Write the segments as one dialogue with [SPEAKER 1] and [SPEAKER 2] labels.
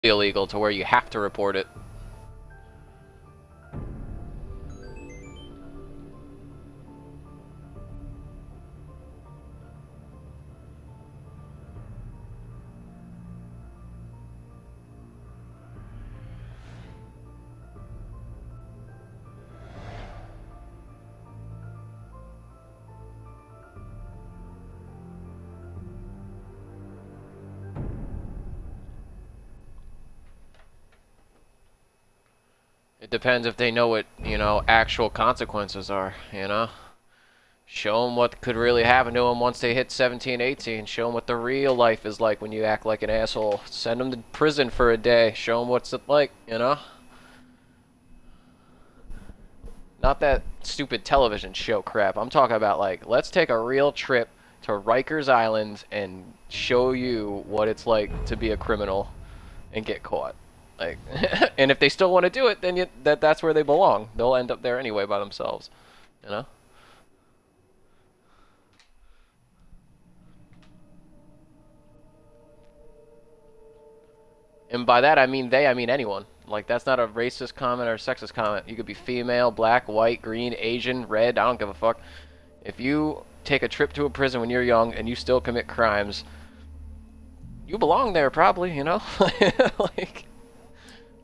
[SPEAKER 1] illegal to where you have to report it. It depends if they know what, actual consequences are, Show them what could really happen to them once they hit 17, 18. Show them what the real life is like when you act like an asshole. Send them to prison for a day. Show them what's it like, Not that stupid television show crap. I'm talking about, like, let's take a real trip to Rikers Island and show you what it's like to be a criminal and get caught. Like, and if they still want to do it, then that's where they belong. They'll end up there anyway by themselves, you know? And by that I mean they, I mean anyone. Like, that's not a racist comment or a sexist comment. You could be female, black, white, green, Asian, red, I don't give a fuck. If you take a trip to a prison when you're young and you still commit crimes, you belong there probably, like,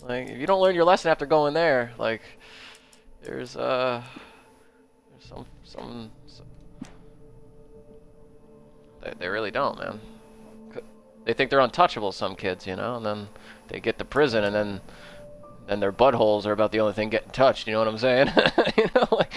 [SPEAKER 1] if you don't learn your lesson after going there, like, there's some they really don't, man. They think they're untouchable, some kids, and then they get to prison, and then their buttholes are about the only thing getting touched. You know what I'm saying? Like.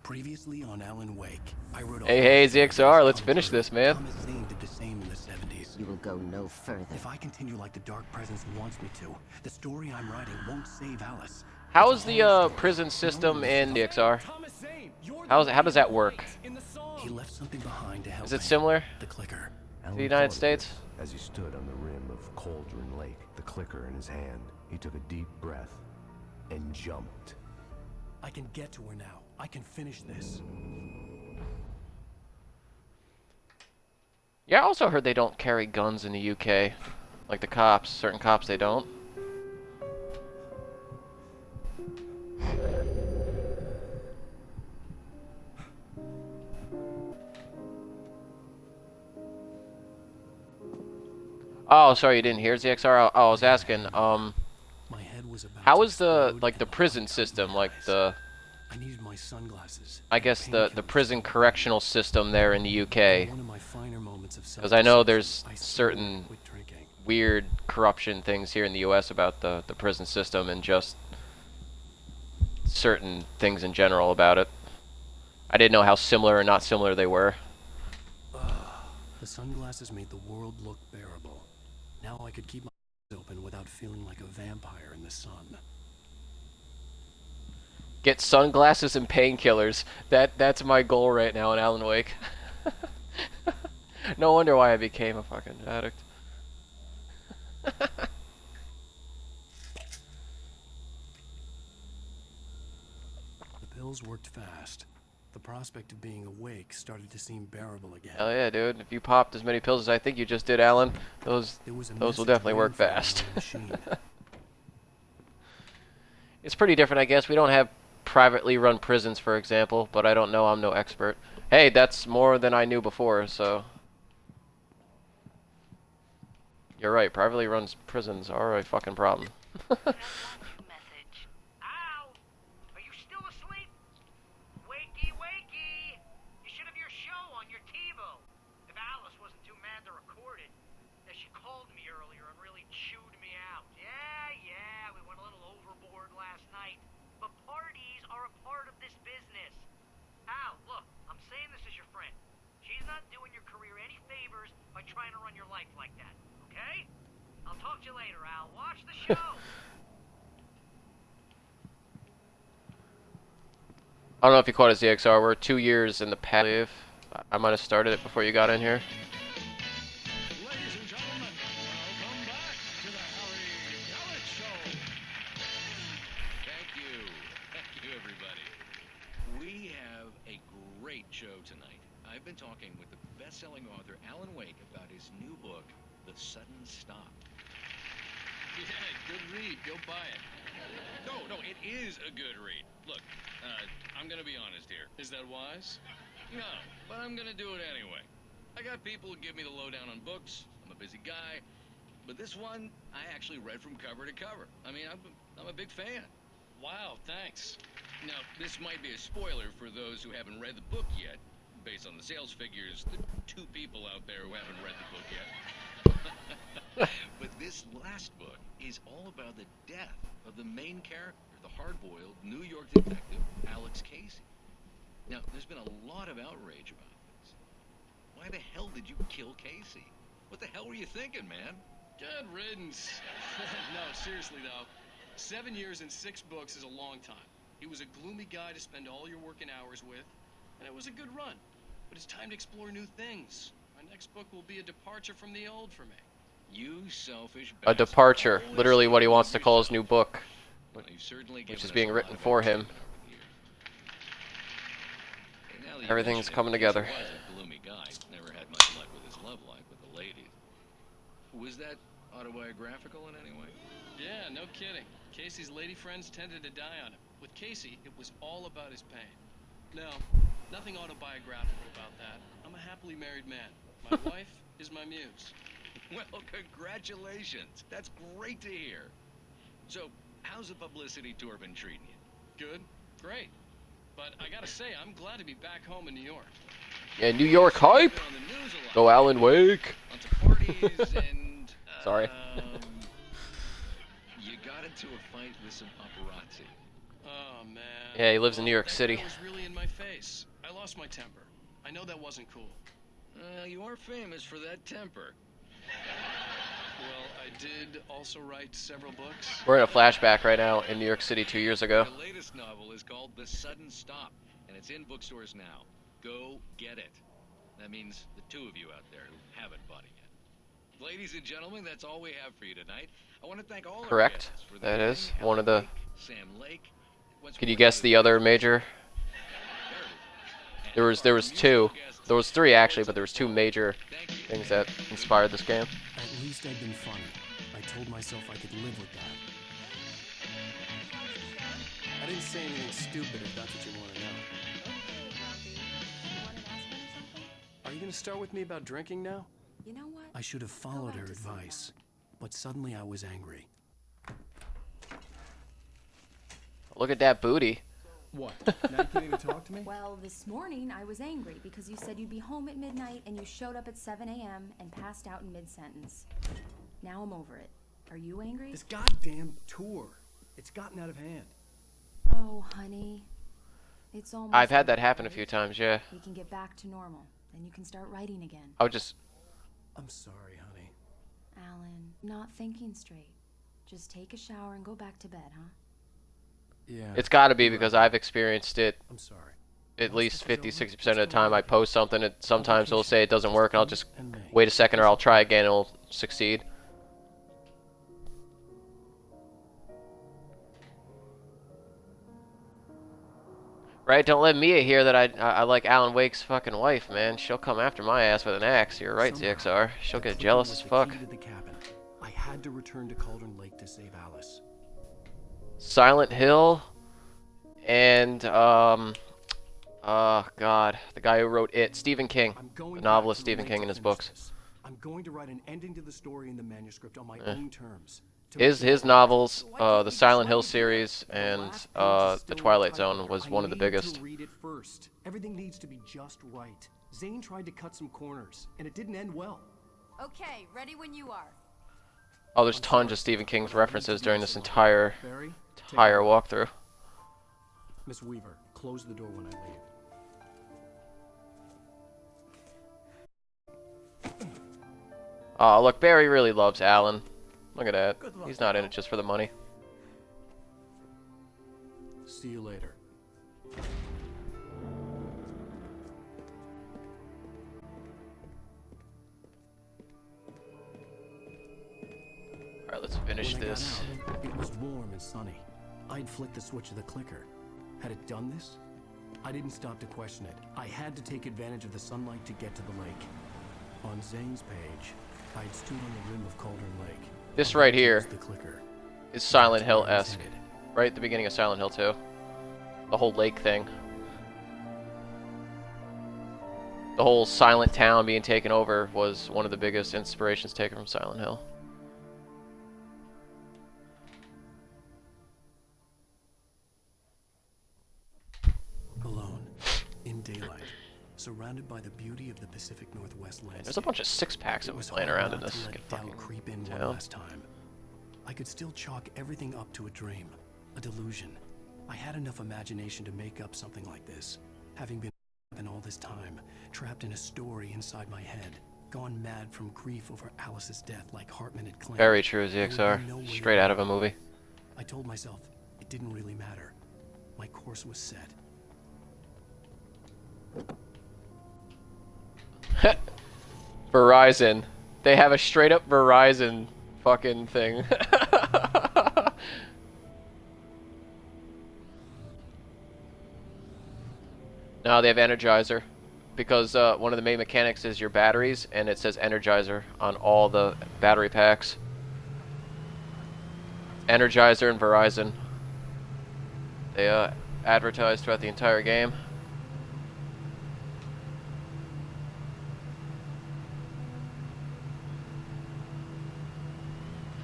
[SPEAKER 2] Previously on Alan Wake, I wrote.
[SPEAKER 1] Hey, ZXR, let's finish this, man.
[SPEAKER 2] Thomas Zane did the same in the 70s.
[SPEAKER 3] You will go no further.
[SPEAKER 2] If I continue like the Dark Presence wants me to, the story I'm writing won't save Alice.
[SPEAKER 1] How's the prison system in ZXR? How does that work?
[SPEAKER 2] He left something behind to help.
[SPEAKER 1] Is it similar
[SPEAKER 2] the clicker
[SPEAKER 1] to the United States?
[SPEAKER 4] As he stood on the rim of Cauldron Lake, the clicker in his hand, he took a deep breath and jumped.
[SPEAKER 2] I can get to her now. I can finish this.
[SPEAKER 1] Yeah, I also heard they don't carry guns in the UK. Like the cops, certain cops, they don't. Oh, sorry, you didn't hear ZXR? I was asking,
[SPEAKER 2] My head was about
[SPEAKER 1] how is the prison system, like
[SPEAKER 2] I needed my sunglasses.
[SPEAKER 1] I guess the prison correctional system there in the UK?
[SPEAKER 2] One of my finer moments of
[SPEAKER 1] Because I know there's
[SPEAKER 2] I
[SPEAKER 1] certain
[SPEAKER 2] quit drinking.
[SPEAKER 1] weird corruption things here in the US about the prison system and just certain things in general about it. I didn't know how similar or not similar they were.
[SPEAKER 2] The sunglasses made the world look bearable. Now I could keep my eyes open without feeling like a vampire in the sun.
[SPEAKER 1] Get sunglasses and painkillers. That's my goal right now in Alan Wake. No wonder why I became a fucking addict.
[SPEAKER 2] The pills worked fast. The prospect of being awake started to seem bearable again.
[SPEAKER 1] Hell yeah, dude. If you popped as many pills as I think you just did, Alan, those will definitely work fast. It's pretty different, I guess. We don't have privately run prisons, for example, but I don't know. I'm no expert. Hey, that's more than I knew before, so... You're right. Privately run prisons are a fucking problem.
[SPEAKER 5] trying to run your life like that, okay? I'll talk to you later, Al. Watch the show!
[SPEAKER 1] I don't know if you caught it, ZXR. We're 2 years in the past. I might have started it before you got in here.
[SPEAKER 6] Ladies and gentlemen, welcome back to the Harry Gallet Show.
[SPEAKER 7] Thank you everybody. We have a great show tonight. I've been talking with the best-selling author Alan Wake about his new book, The Sudden Stop.
[SPEAKER 2] Yeah, good read. Go buy it.
[SPEAKER 7] No, it is a good read. Look, I'm gonna be honest here.
[SPEAKER 2] Is that wise?
[SPEAKER 7] No, but I'm gonna do it anyway. I got people who give me the lowdown on books. I'm a busy guy. But this one, I actually read from cover to cover. I mean, I'm a big fan.
[SPEAKER 2] Wow, thanks.
[SPEAKER 7] Now, this might be a spoiler for those who haven't read the book yet. Based on the sales figures, the 2 people out there who haven't read the book yet. But this last book is all about the death of the main character, the hard-boiled New York detective, Alex Casey. Now, there's been a lot of outrage about this. Why the hell did you kill Casey? What the hell were you thinking, man?
[SPEAKER 2] Good riddance. No, seriously though, 7 years and 6 books is a long time. He was a gloomy guy to spend all your working hours with, and it was a good run. But it's time to explore new things. My next book will be a departure from the old for me.
[SPEAKER 7] You selfish
[SPEAKER 1] A
[SPEAKER 7] bastard.
[SPEAKER 1] departure.
[SPEAKER 7] Always
[SPEAKER 1] Literally what he
[SPEAKER 7] thinking
[SPEAKER 1] wants
[SPEAKER 7] of
[SPEAKER 1] to call his
[SPEAKER 7] yourself.
[SPEAKER 1] new book.
[SPEAKER 7] Well, you've certainly
[SPEAKER 1] Which
[SPEAKER 7] given
[SPEAKER 1] is
[SPEAKER 7] us
[SPEAKER 1] being
[SPEAKER 7] a
[SPEAKER 1] written
[SPEAKER 7] lot of
[SPEAKER 1] for him.
[SPEAKER 7] entertainment over the years. Hey, now that you
[SPEAKER 1] Everything's
[SPEAKER 7] mention it,
[SPEAKER 1] coming
[SPEAKER 7] Casey
[SPEAKER 1] together.
[SPEAKER 7] was a gloomy guy. Never had much luck with his love life with the ladies. Was that autobiographical in any way?
[SPEAKER 2] Yeah, no kidding. Casey's lady friends tended to die on him. With Casey, it was all about his pain. No, nothing autobiographical about that. I'm a happily married man. My wife is my muse.
[SPEAKER 7] Well, congratulations. That's great to hear. So, how's the publicity tour been treating you?
[SPEAKER 2] Good, great. But I gotta say, I'm glad to be back home in New York.
[SPEAKER 1] Yeah, New York hype!
[SPEAKER 7] Been on the news a lot.
[SPEAKER 1] Go Alan Wake!
[SPEAKER 7] Lots of parties and...
[SPEAKER 1] Sorry.
[SPEAKER 7] You got into a fight with some paparazzi.
[SPEAKER 2] Oh, man.
[SPEAKER 1] Yeah, he lives in New York
[SPEAKER 2] That
[SPEAKER 1] City.
[SPEAKER 2] girl was really in my face. I lost my temper. I know that wasn't cool.
[SPEAKER 7] You are famous for that temper.
[SPEAKER 2] Well, I did also write several books.
[SPEAKER 1] We're in a flashback right now in New York City 2 years ago.
[SPEAKER 7] The latest novel is called The Sudden Stop, and it's in bookstores now. Go get it. That means the 2 of you out there who haven't bought it yet. Ladies and gentlemen, that's all we have for you tonight. I want to thank all our
[SPEAKER 1] Correct.
[SPEAKER 7] guests for
[SPEAKER 1] That
[SPEAKER 7] their
[SPEAKER 1] is
[SPEAKER 7] reading.
[SPEAKER 1] one of the...
[SPEAKER 7] Lake, Sam Lake.
[SPEAKER 1] Can you guess the other major? There was 2. There was 3 actually, but there was 2 major things that inspired this game.
[SPEAKER 2] At least I'd been funny. I told myself I could live with that. I didn't say anything stupid if that's what you want to know.
[SPEAKER 3] Okay, Grumpy. You wanted to ask me something?
[SPEAKER 2] Are you going to start with me about drinking now?
[SPEAKER 3] You know what?
[SPEAKER 2] I should have followed her advice, but suddenly I was angry.
[SPEAKER 1] Look at that booty.
[SPEAKER 8] What? Now you can't even talk to me?
[SPEAKER 3] Well, this morning I was angry because you said you'd be home at midnight and you showed up at 7 a.m. and passed out in mid-sentence. Now I'm over it. Are you angry?
[SPEAKER 8] This goddamn tour. It's gotten out of hand.
[SPEAKER 3] Oh, honey. It's almost
[SPEAKER 1] I've had that
[SPEAKER 3] over,
[SPEAKER 1] happen a
[SPEAKER 3] right?
[SPEAKER 1] few times, yeah.
[SPEAKER 3] We can get back to normal. Then you can start writing again.
[SPEAKER 1] I would just...
[SPEAKER 2] I'm sorry, honey.
[SPEAKER 3] Alan, not thinking straight. Just take a shower and go back to bed, huh?
[SPEAKER 2] Yeah.
[SPEAKER 1] It's gotta be because I've experienced it
[SPEAKER 2] I'm sorry.
[SPEAKER 1] at least 50-60% of the time. I post something, and sometimes it'll say it doesn't work, and I'll just
[SPEAKER 2] And me.
[SPEAKER 1] wait a second or I'll try again and it'll succeed. Right, don't let Mia hear that I like Alan Wake's fucking wife, man. She'll come after my ass with an axe. You're right,
[SPEAKER 2] Somehow,
[SPEAKER 1] ZXR. She'll
[SPEAKER 2] the
[SPEAKER 1] get
[SPEAKER 2] clicker
[SPEAKER 1] jealous
[SPEAKER 2] was
[SPEAKER 1] as
[SPEAKER 2] the
[SPEAKER 1] fuck.
[SPEAKER 2] key to the cabin. I had to return to Cauldron Lake to save Alice.
[SPEAKER 1] Silent Hill and oh god, the guy who wrote It, Stephen King,
[SPEAKER 2] I'm going
[SPEAKER 1] the
[SPEAKER 2] back
[SPEAKER 1] novelist
[SPEAKER 2] to the
[SPEAKER 1] Stephen
[SPEAKER 2] lake
[SPEAKER 1] King
[SPEAKER 2] to
[SPEAKER 1] in his
[SPEAKER 2] finish
[SPEAKER 1] books.
[SPEAKER 2] this. I'm going to write an ending to the story in the manuscript on my
[SPEAKER 1] Eh.
[SPEAKER 2] own terms. To
[SPEAKER 1] His
[SPEAKER 2] make it all
[SPEAKER 1] novels,
[SPEAKER 2] right. So why can't
[SPEAKER 1] the
[SPEAKER 2] you
[SPEAKER 1] Silent Hill
[SPEAKER 2] just write it down?
[SPEAKER 1] series
[SPEAKER 2] The
[SPEAKER 1] and
[SPEAKER 2] last page is
[SPEAKER 1] The
[SPEAKER 2] still
[SPEAKER 1] Twilight
[SPEAKER 2] a
[SPEAKER 1] Zone
[SPEAKER 2] typo.
[SPEAKER 1] was
[SPEAKER 2] I
[SPEAKER 1] one of the
[SPEAKER 2] need
[SPEAKER 1] biggest.
[SPEAKER 2] to read it first. Everything needs to be just right. Zane tried to cut some corners, and it didn't end well.
[SPEAKER 3] Okay, ready when you are.
[SPEAKER 1] Oh, there's tons of Stephen King's references during this entire
[SPEAKER 2] Barry, take
[SPEAKER 1] entire
[SPEAKER 2] it.
[SPEAKER 1] walkthrough.
[SPEAKER 2] Miss Weaver, close the door when I leave.
[SPEAKER 1] Oh, look, Barry really loves Alan. Look at that.
[SPEAKER 8] Good luck,
[SPEAKER 1] He's not in
[SPEAKER 8] pal.
[SPEAKER 1] it just for the money.
[SPEAKER 2] See you later.
[SPEAKER 1] Alright, let's finish
[SPEAKER 2] When I got
[SPEAKER 1] this.
[SPEAKER 2] out, it was warm and sunny. I'd flicked the switch of the clicker. Had it done this?
[SPEAKER 8] I didn't stop to question it. I had to take advantage of the sunlight to get to the lake. On Zane's page, I'd stood on the rim of Cauldron Lake.
[SPEAKER 1] This right here
[SPEAKER 8] The clicker.
[SPEAKER 1] is Silent
[SPEAKER 8] That's where I was
[SPEAKER 1] Hill-esque.
[SPEAKER 8] headed.
[SPEAKER 1] Right at the beginning of Silent Hill 2. The whole lake thing. The whole silent town being taken over was one of the biggest inspirations taken from Silent Hill.
[SPEAKER 8] Alone, in daylight, surrounded by the beauty of the Pacific Northwest landscape.
[SPEAKER 1] There's a bunch of six-packs that
[SPEAKER 8] It
[SPEAKER 1] was
[SPEAKER 8] was
[SPEAKER 1] playing
[SPEAKER 8] hard
[SPEAKER 1] around in
[SPEAKER 8] not to
[SPEAKER 1] this
[SPEAKER 8] let
[SPEAKER 1] fucking
[SPEAKER 8] doubt creep in one
[SPEAKER 1] town.
[SPEAKER 8] last time. I could still chalk everything up to a dream, a delusion. I had enough imagination to make up something like this, having been in all this time, trapped in a story inside my head, gone mad from grief over Alice's death like Hartman had claimed.
[SPEAKER 1] Very true,
[SPEAKER 8] There would be
[SPEAKER 1] ZXR.
[SPEAKER 8] no way
[SPEAKER 1] Straight out of a movie.
[SPEAKER 8] I told myself it didn't really matter. My course was set.
[SPEAKER 1] Verizon. They have a straight up Verizon fucking thing. Now they have Energizer. Because one of the main mechanics is your batteries, and it says Energizer on all the battery packs. Energizer and Verizon. They advertise throughout the entire game.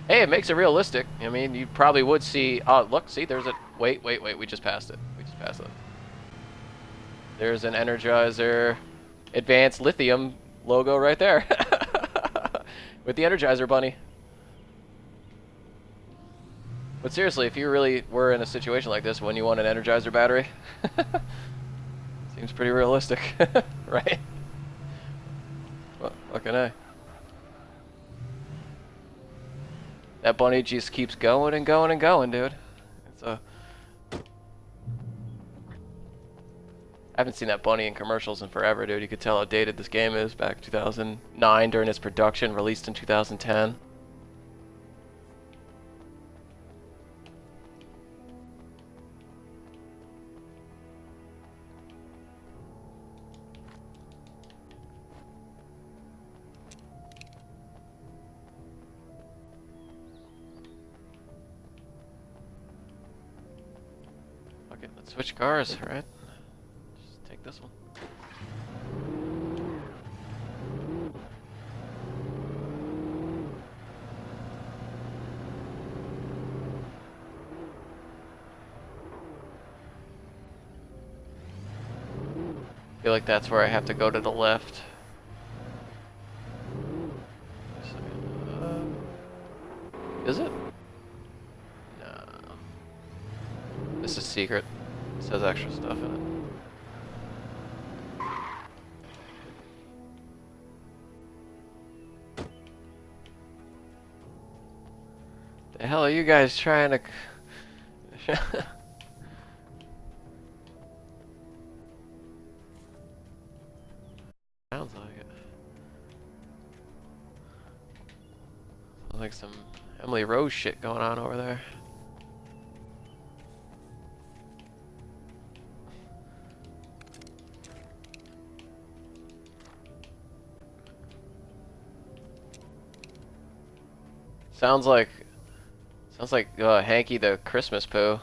[SPEAKER 1] Hey, it makes it realistic. I mean, you probably would see... look, see, there's a... Wait, we just passed it. We just passed it. There's an Energizer Advanced Lithium logo right there. With the Energizer Bunny. But seriously, if you really were in a situation like this, when you want an Energizer battery? Seems pretty realistic, right? What fucking A. That bunny just keeps going and going and going, dude. It's a... I haven't seen that bunny in commercials in forever, dude. You could tell how dated this game is back in 2009 during its production, released in 2010. Okay, let's switch cars, right? Just take this one. I feel like that's where I have to go to the left. Is it? No. This is secret. This has extra stuff in it. The hell are you guys trying to... Sounds like it. Sounds like some Emily Rose shit going on over there. Sounds like Hanky the Christmas Pooh.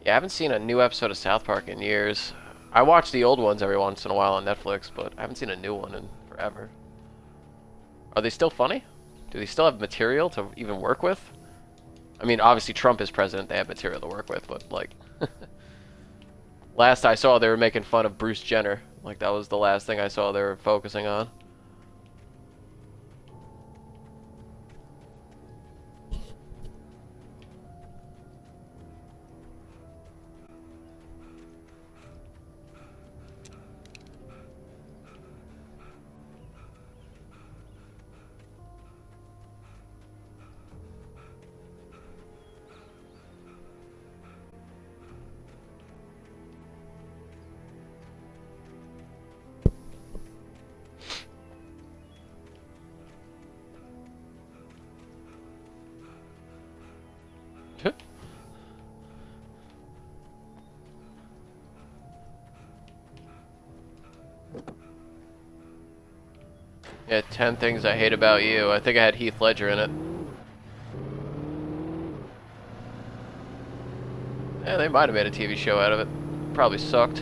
[SPEAKER 1] Yeah, I haven't seen a new episode of South Park in years. I watch the old ones every once in a while on Netflix, but I haven't seen a new one in forever. Are they still funny? Do they still have material to even work with? I mean, obviously Trump is president, they have material to work with, but like... Last I saw, they were making fun of Bruce Jenner. Like, that was the last thing I saw they were focusing on. Yeah, 10 Things I Hate About You. I think I had Heath Ledger in it. Yeah, they might have made a TV show out of it. Probably sucked.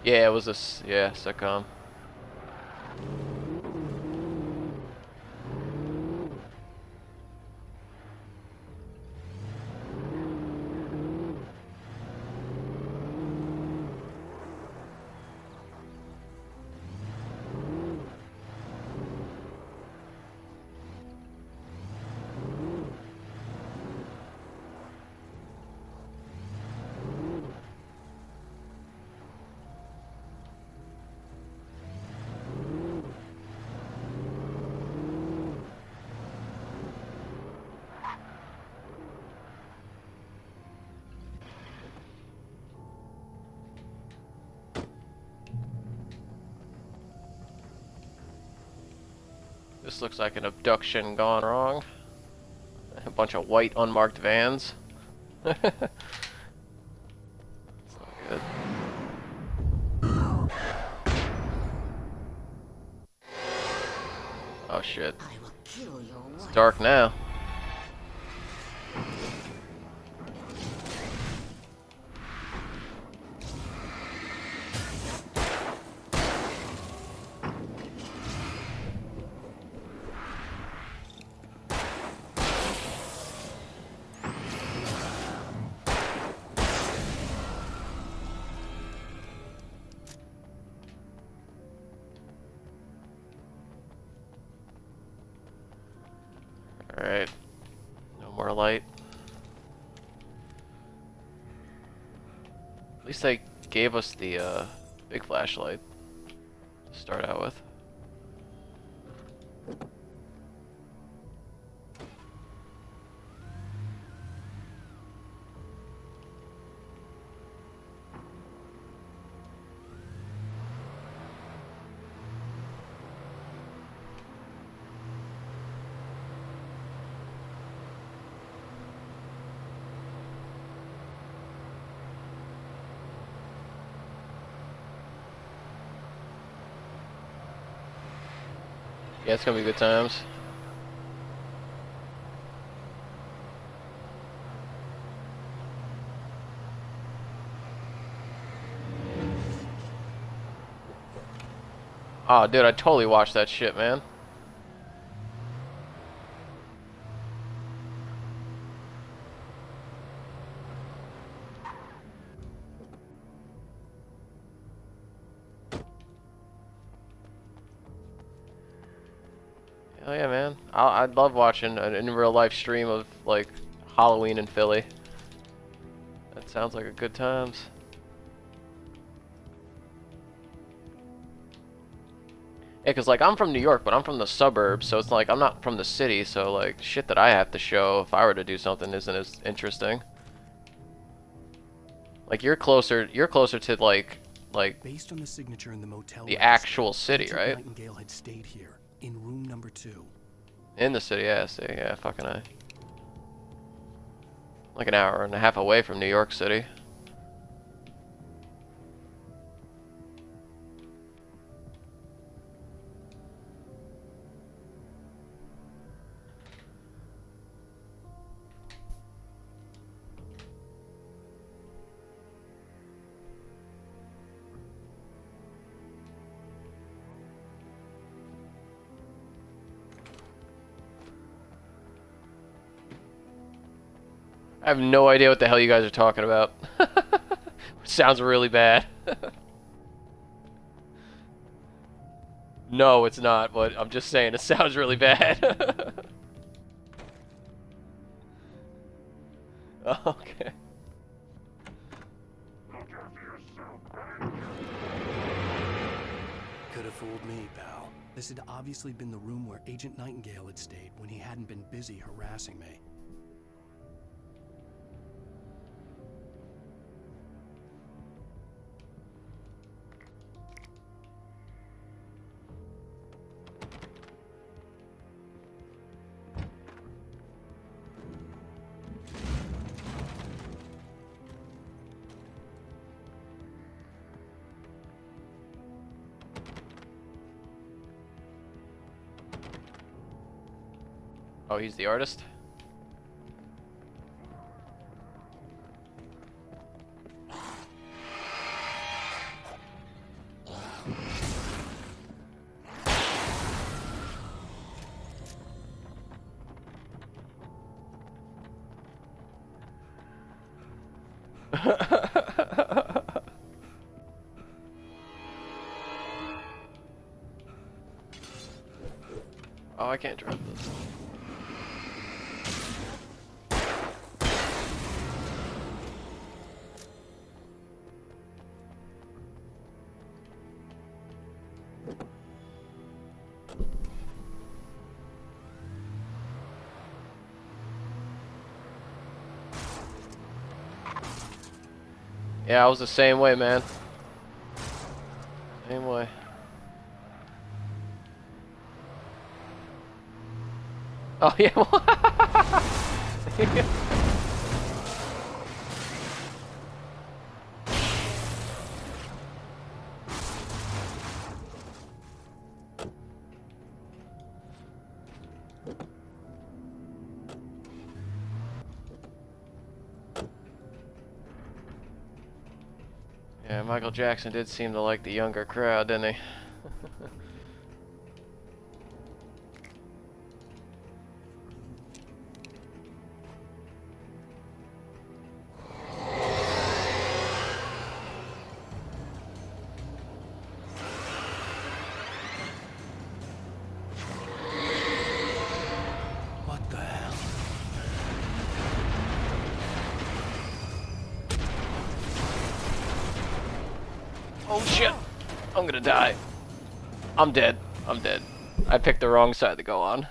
[SPEAKER 1] Yeah, it was a sitcom. This looks like an abduction gone wrong. A bunch of white unmarked vans. That's not good. Oh shit. It's dark now. Alright. No more light. At least they gave us the big flashlight to start out with. Yeah, it's gonna be good times. Oh, dude, I totally watched that shit, man. Oh yeah, man. I'd love watching an in real life stream of like Halloween in Philly. That sounds like a good times. Yeah, cause like I'm from New York, but I'm from the suburbs, so it's like I'm not from the city, so like shit that I have to show if I were to do something isn't as interesting. Like you're closer to like
[SPEAKER 8] Based on the signature in the motel
[SPEAKER 1] the
[SPEAKER 8] register,
[SPEAKER 1] actual city,
[SPEAKER 8] Agent
[SPEAKER 1] right?
[SPEAKER 8] Nightingale had stayed here in room number 2.
[SPEAKER 1] In the city, yeah, see, yeah, fucking I. Like an hour and a half away from New York City. I have no idea what the hell you guys are talking about. Sounds really bad. No, it's not, but I'm just saying it sounds really bad. Okay.
[SPEAKER 8] Could have fooled me, pal. This had obviously been the room where Agent Nightingale had stayed when he hadn't been busy harassing me.
[SPEAKER 1] Oh, he's the artist? Oh, I can't drop this. Yeah, I was the same way, man. Same way. Oh, yeah. Yeah, Michael Jackson did seem to like the younger crowd, didn't he?
[SPEAKER 8] What the hell?
[SPEAKER 1] Oh shit! I'm gonna die. I'm dead. I'm dead. I picked the wrong side to go on.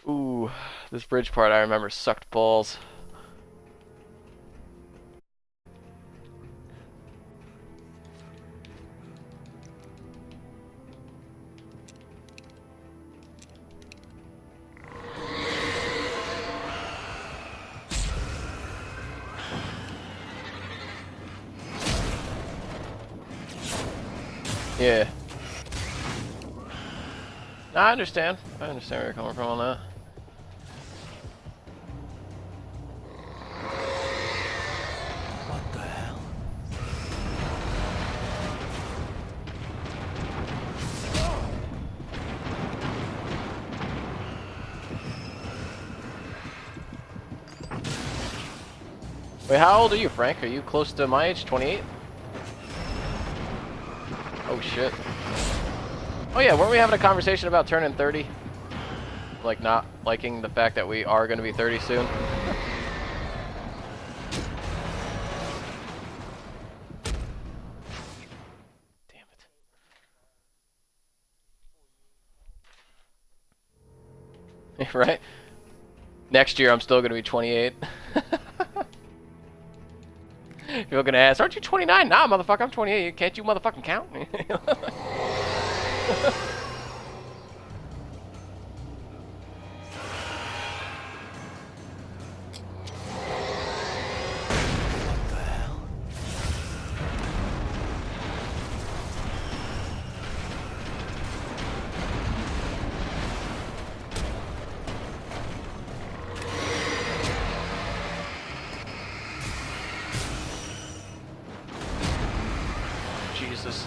[SPEAKER 1] Ooh, this bridge part I remember sucked balls. Yeah. No, I understand. I understand where you're coming from on that.
[SPEAKER 8] What the hell?
[SPEAKER 1] Wait, how old are you, Frank? Are you close to my age? 28? Oh shit. Oh yeah, weren't we having a conversation about turning 30? Like not liking the fact that we are going to be 30 soon? Damn it. Right? Next year I'm still going to be 28. People are going to ask, aren't you 29? Nah, motherfucker, I'm 28. Can't you motherfucking count?
[SPEAKER 8] What the hell?
[SPEAKER 1] Jesus.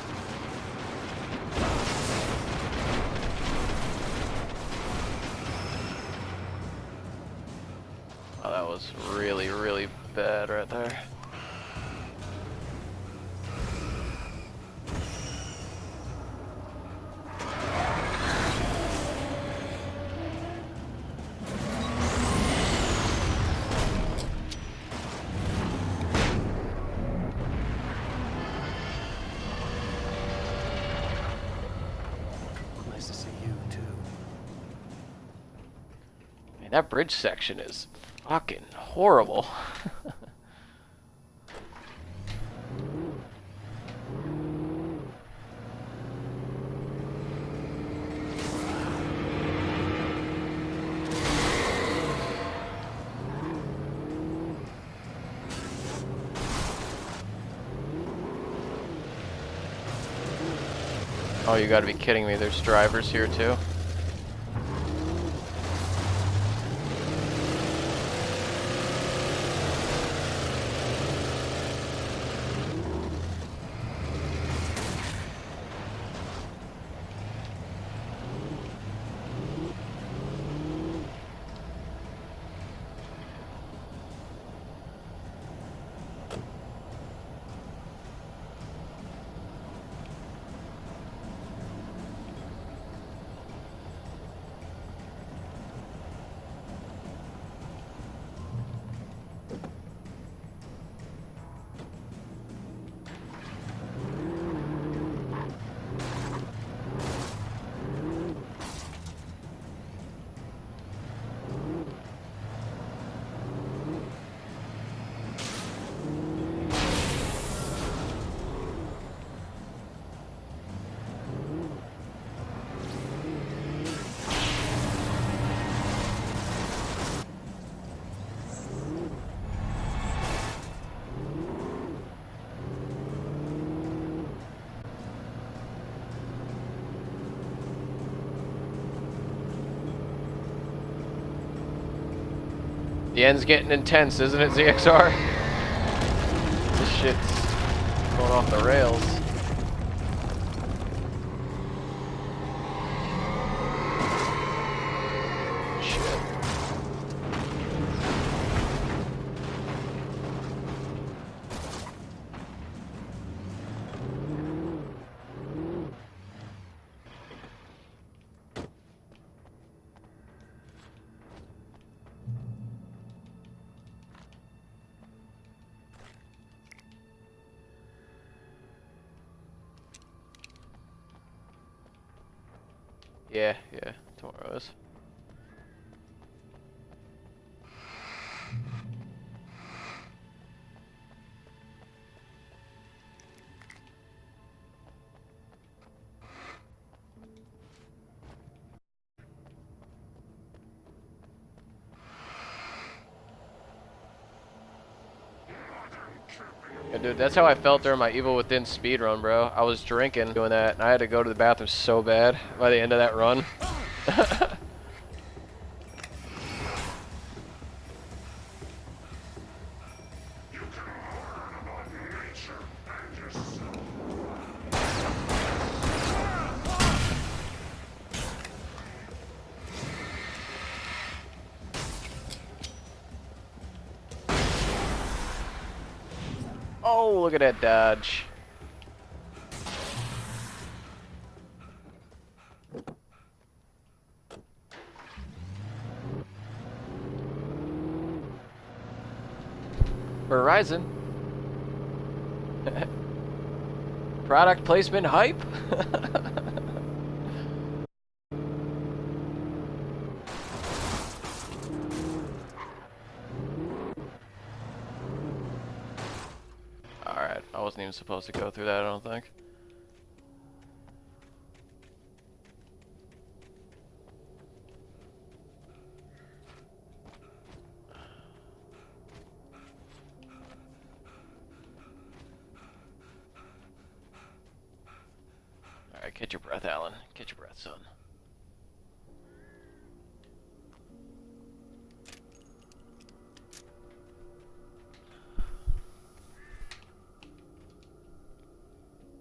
[SPEAKER 1] Oh, that was really, really bad right there.
[SPEAKER 8] Nice to see you, too.
[SPEAKER 1] Man, that bridge section is fucking horrible. Oh, you gotta be kidding me. There's drivers here too. The end's getting intense, isn't it, ZXR? This shit's going off the rails. Shit. Yeah, tomorrow is. Yeah, dude, that's how I felt during my Evil Within speedrun, bro. I was drinking doing that, and I had to go to the bathroom so bad by the end of that run. Oh, look at that dodge. Verizon. Product placement hype. Alright, I wasn't even supposed to go through that, I don't think. Alright, catch your breath, Alan. Catch your breath, son.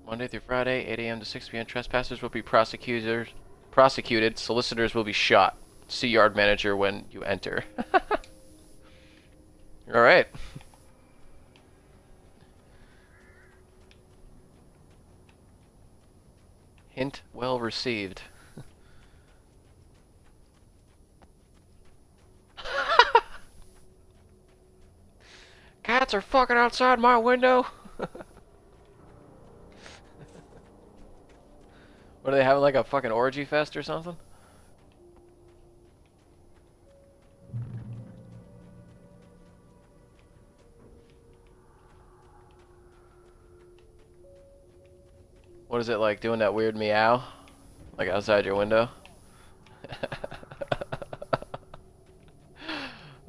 [SPEAKER 1] Monday through Friday, 8 a.m. to 6 p.m. Trespassers will be prosecuted. Solicitors will be shot. See yard manager when you enter. All right. Hint well received. Cats are fucking outside my window. What, are they having like a fucking orgy fest or something? What is it like doing that weird meow? Like outside your window?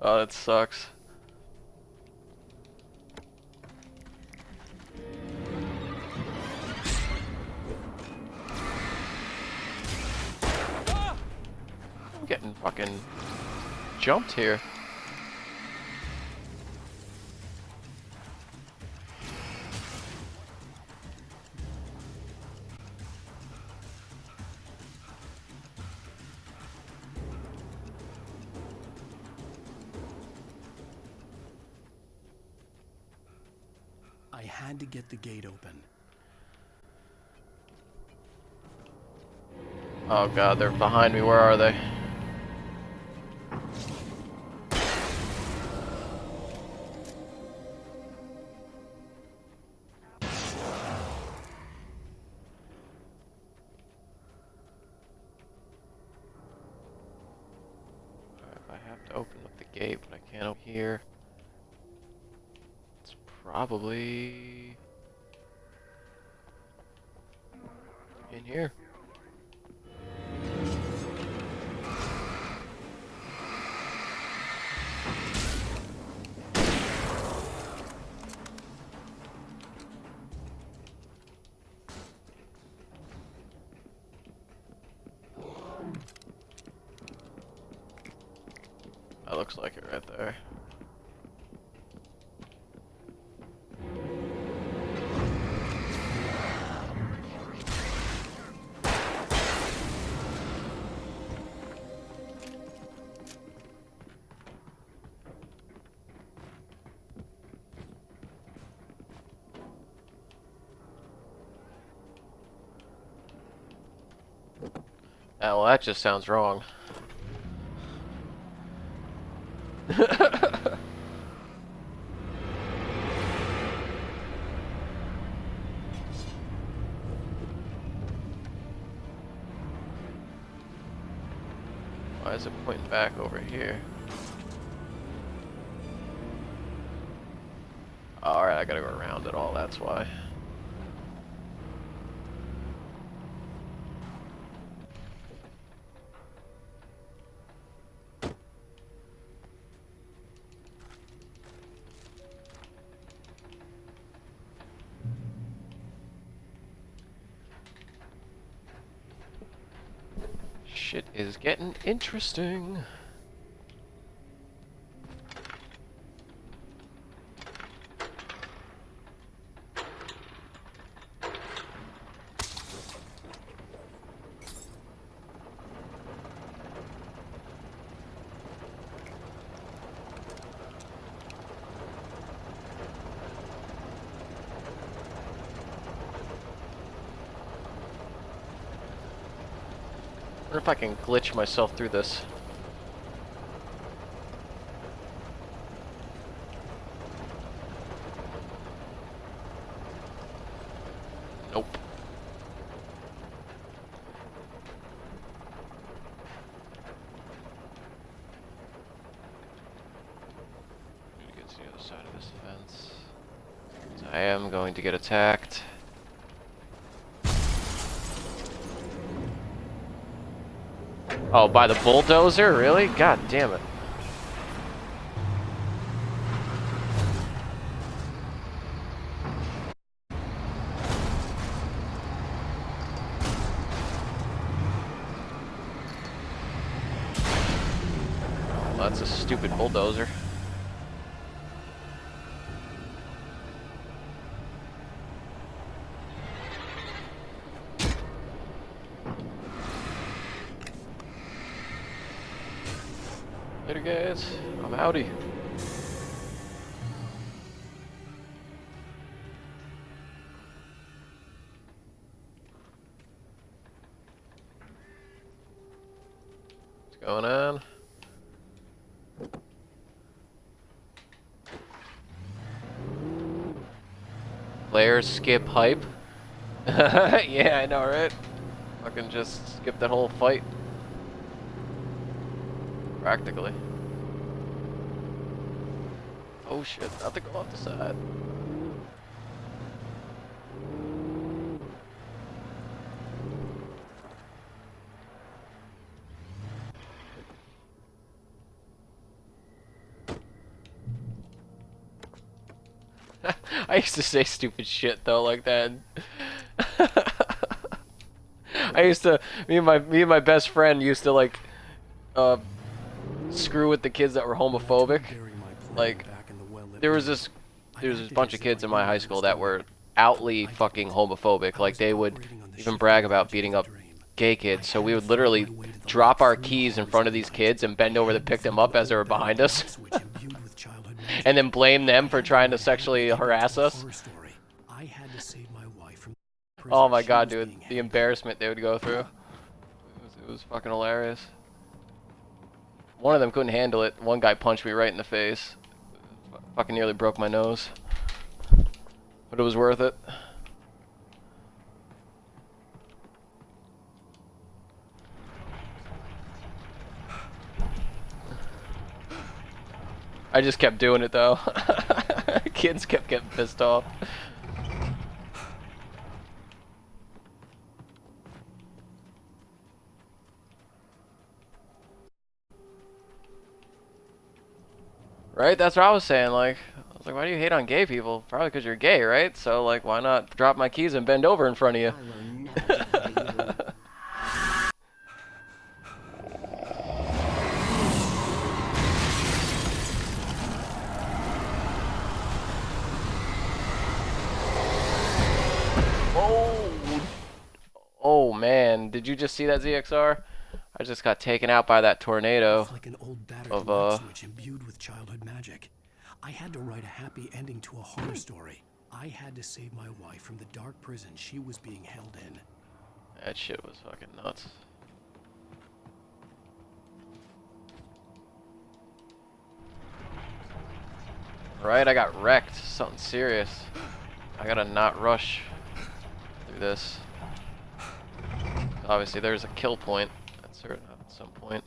[SPEAKER 1] Oh, that sucks. I'm getting fucking jumped here.
[SPEAKER 8] I had to get the gate open.
[SPEAKER 1] Oh god, they're behind me. Where are they? I have to open up the gate, but I can't open here. It's probably in here. That looks like it right there. Oh, well, that just sounds wrong. Why is it pointing back over here? Alright, I gotta go around it all, that's why. Shit is getting interesting. I wonder if I can glitch myself through this. Nope. Need to get to the other side of this fence. 'Cause I am going to get attacked. Oh, by the bulldozer? Really? God damn it. Oh, that's a stupid bulldozer. Later, guys. I'm outie. What's going on? Players skip hype. Yeah, I know, right? Fucking just skip that whole fight. Practically. Oh shit, not to go off the side. I used to say stupid shit though like that. I used to me and my best friend used to like screw with the kids that were homophobic. Like there was this bunch of kids in my high school that were outly fucking homophobic. Like they would even brag about beating up gay kids. So we would literally drop our keys in front of these kids and bend over to pick them up as they were behind us. And then blame them for trying to sexually harass us. Oh my god, dude. The embarrassment they would go through. It was fucking hilarious. One of them couldn't handle it. One guy punched me right in the face. Fucking nearly broke my nose. But it was worth it. I just kept doing it though. Kids kept getting pissed off. Right? That's what I was saying. Like, I was like, why do you hate on gay people? Probably because you're gay, right? So, like, why not drop my keys and bend over in front of you? Oh man, did you just see that ZXR? I just got taken out by that tornado
[SPEAKER 8] Like an old battered
[SPEAKER 1] of
[SPEAKER 8] light switch imbued with childhood magic. I had to write a happy ending to a horror story. I had to save my wife from the dark prison she was being held in.
[SPEAKER 1] That shit was fucking nuts. Right, I got wrecked. Something serious. I gotta not rush through this. Obviously, there's a kill point at some point.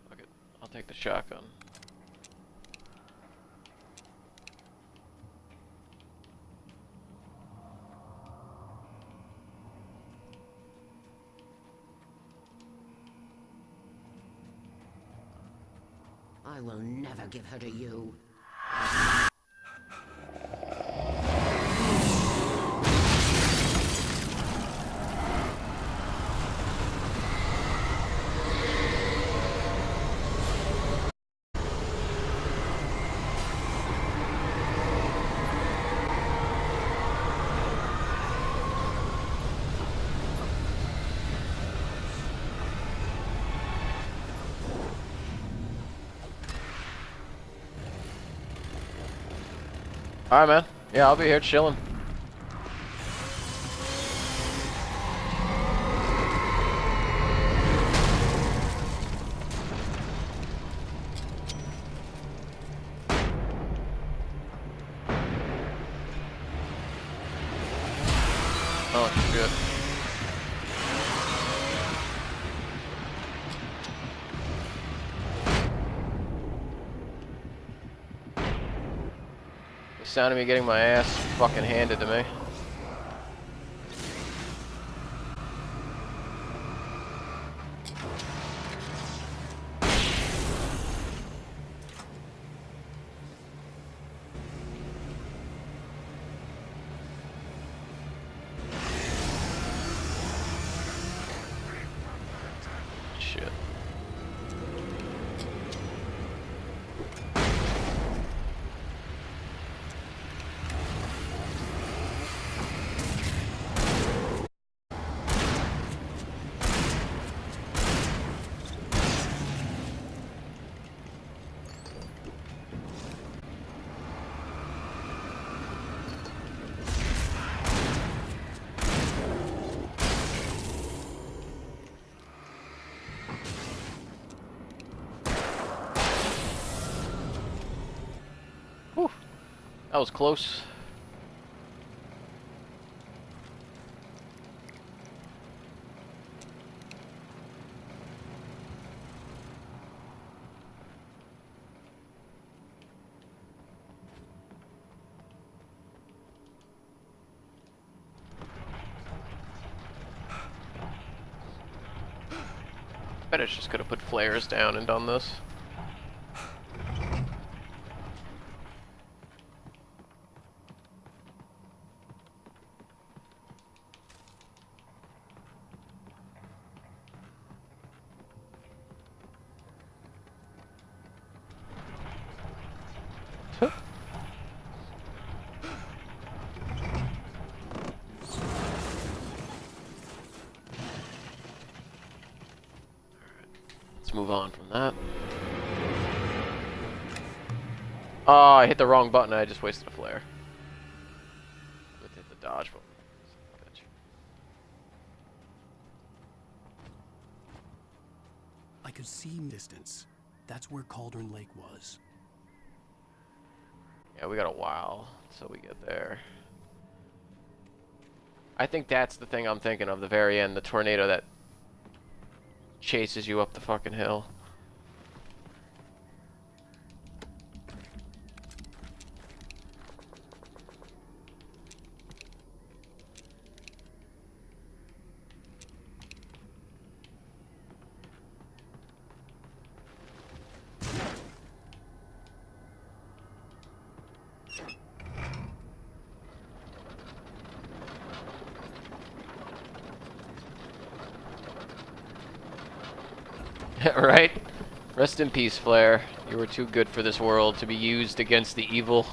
[SPEAKER 1] Fuck it. I'll take the shotgun.
[SPEAKER 9] I will never give her to you.
[SPEAKER 1] Alright, man. Yeah, I'll be here chilling. Oh, shit. The sound of me getting my ass fucking handed to me. Shit. Whew. That was close. Bet it's just could have put flares down and done this. Let's move on from that. Oh, I hit the wrong button. I just wasted a flare. Let's hit the dodge button. Bitch.
[SPEAKER 8] I could see distance. That's where Cauldron Lake was.
[SPEAKER 1] Yeah, we got a while until we get there. I think that's the thing I'm thinking of, the very end, the tornado that chases you up the fucking hill. Right? Rest in peace, Flare. You were too good for this world to be used against the evil.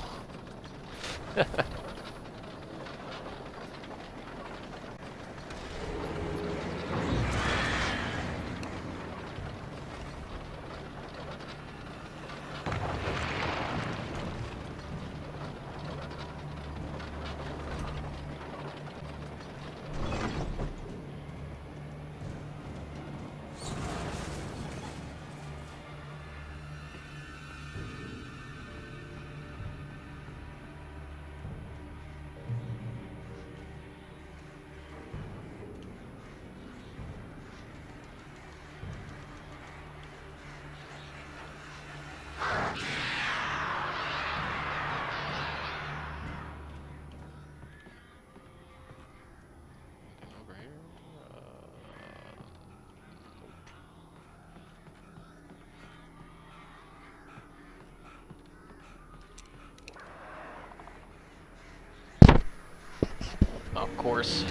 [SPEAKER 1] course.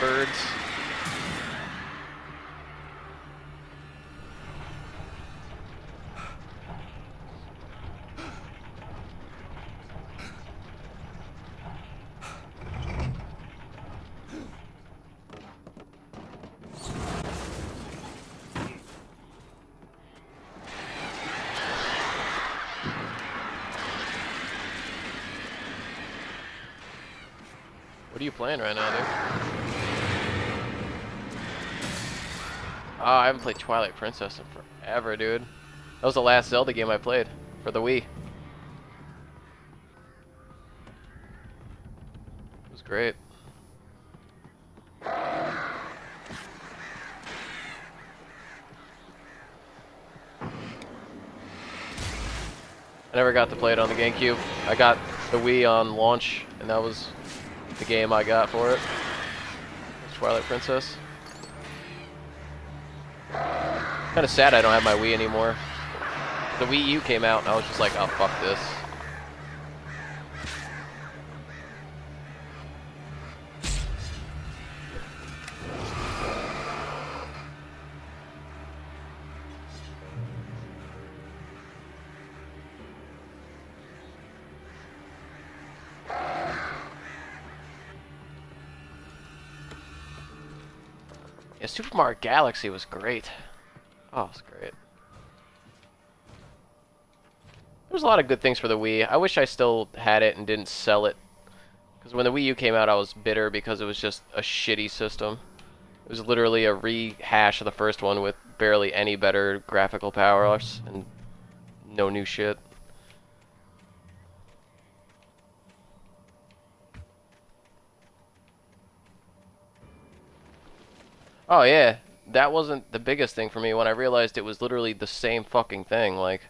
[SPEAKER 1] Birds. What are you playing right now, dude? Oh, I haven't played Twilight Princess in forever, dude. That was the last Zelda game I played for the Wii. It was great. I never got to play it on the GameCube. I got the Wii on launch, and that was the game I got for it. It's Twilight Princess. Kind of sad I don't have my Wii anymore. The Wii U came out, and I was just like, oh, fuck this. Yeah, Super Mario Galaxy was great. Oh, it was great. There's a lot of good things for the Wii. I wish I still had it and didn't sell it. Because when the Wii U came out, I was bitter because it was just a shitty system. It was literally a rehash of the first one with barely any better graphical powers and no new shit. Oh yeah, that wasn't the biggest thing for me when I realized it was literally the same fucking thing. Like,